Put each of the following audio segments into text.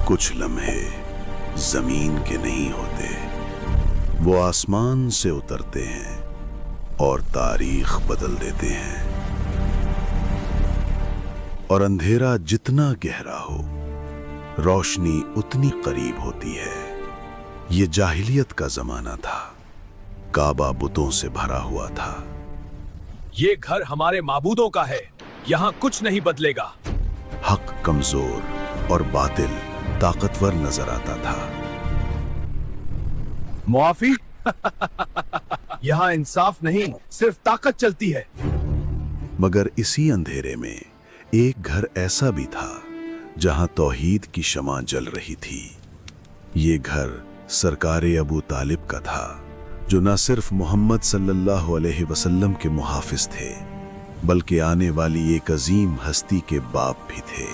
कुछ लम्हे जमीन के नहीं होते, वो आसमान से उतरते हैं और तारीख बदल देते हैं। और अंधेरा जितना गहरा हो, रोशनी उतनी करीब होती है। ये जाहिलियत का जमाना था, काबा बुतों से भरा हुआ था। ये घर हमारे माबूदों का है, यहाँ कुछ नहीं बदलेगा। हक कमजोर और बातिल ताकतवर नजर आता था। मुआफी यहाँ इंसाफ नहीं, सिर्फ ताकत चलती है। मगर इसी अंधेरे में एक घर ऐसा भी था जहां तौहीद की शमा जल रही थी। ये घर सरकारे अबू तालिब का था, जो न सिर्फ मोहम्मद सल्लल्लाहु अलैहि वसल्लम के मुहाफिज थे, बल्कि आने वाली एक अजीम हस्ती के बाप भी थे।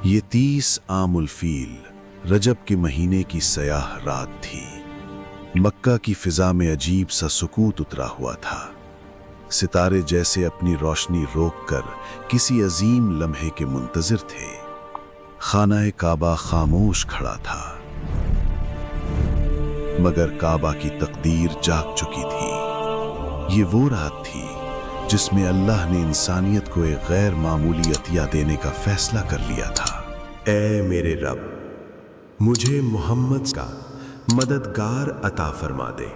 ये 30 आमुल फील रजब के महीने की सयाह रात थी। मक्का की फिजा में अजीब सा सुकूत उतरा हुआ था। सितारे जैसे अपनी रोशनी रोककर किसी अजीम लम्हे के मुंतजिर थे। खाना काबा खामोश खड़ा था, मगर काबा की तकदीर जाग चुकी थी। ये वो रात थी जिसमें अल्लाह ने इंसानियत को एक गैर मामूली अतिया देने का फैसला कर लिया था। ऐ मेरे रब, मुझे मोहम्मद का मददगार अता फरमा दे।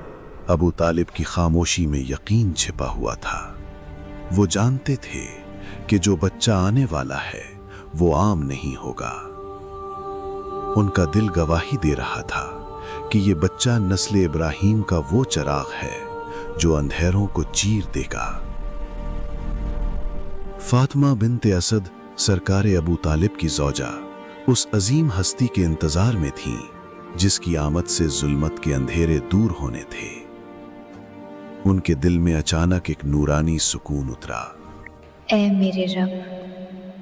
अबू तालिब की खामोशी में यकीन छिपा हुआ था। वो जानते थे कि जो बच्चा आने वाला है वो आम नहीं होगा। उनका दिल गवाही दे रहा था कि ये बच्चा नस्ल इब्राहीम का वो चिराग है जो अंधेरों को चीर देगा। फातिमा बिन्ते असद सरकारे अबू तालिब की ज़ौजा उस अजीम हस्ती के इंतजार में थीं, जिसकी आमद से जुल्मत के अंधेरे दूर होने थे। उनके दिल में अचानक एक नूरानी सुकून उतरा। ऐ मेरे रब,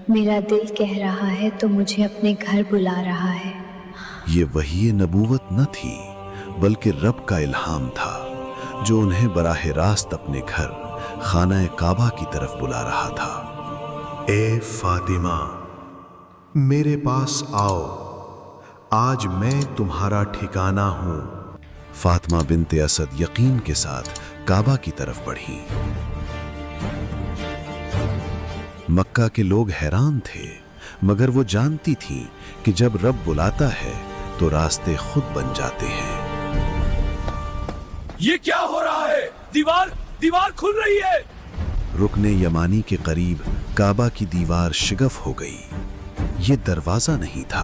मेरा दिल कह रहा है तो मुझे अपने घर बुला रहा है। ये वही नबूवत न थी, बल्कि रब का इल्हाम था, जो उन्हें बराह रास्त अपने घर खाना काबा की तरफ बुला रहा था। ए फातिमा, मेरे पास आओ, आज मैं तुम्हारा ठिकाना हूं। फातिमा बिन्ते असद यकीन के साथ काबा की तरफ बढ़ी। मक्का के लोग हैरान थे, मगर वो जानती थीं कि जब रब बुलाता है तो रास्ते खुद बन जाते हैं। ये क्या हो रहा है? दीवार खुल रही है। रुकने यमानी के करीब काबा की दीवार शिगफ हो गई। ये दरवाजा नहीं था,